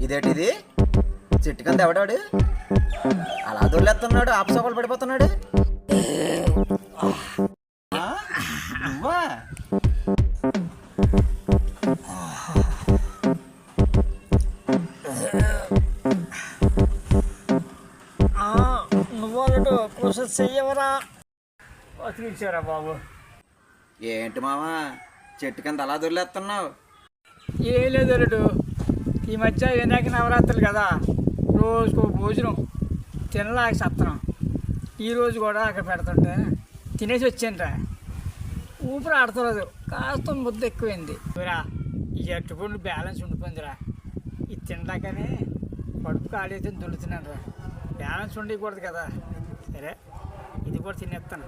ఇదేటిది చెట్టు కింద ఎవడాడు అలా దొల్లేస్తున్నాడు, ఆపసోపాలు పడిపోతున్నాడు. నువ్వా? నువ్వు కోసం చెయ్యవరా తీర్చారా బాబు? ఏంటి మావా చెట్టు కింద అలా దొల్లేస్తున్నావు? ఏం లేదు అల్లుడు, ఈ మధ్య వినాయక నవరాత్రులు కదా, రోజుకు భోజనం తినలేక సత్తనం. ఈరోజు కూడా అక్కడ పెడుతుంటే తినేసి వచ్చానురా, ఊపిరి ఆడతలేదు, కాస్త ముద్ద ఎక్కువైంది. ఈ అట్టుపండు బ్యాలెన్స్ ఉండిపోయిందిరా, ఇది తినడాకనే కడుపు ఖాళీ అయితే దొల్లుతున్నాను రా, బ్యాలెన్స్ ఉండకూడదు కదా. సరే ఇది కూడా తినేస్తాను.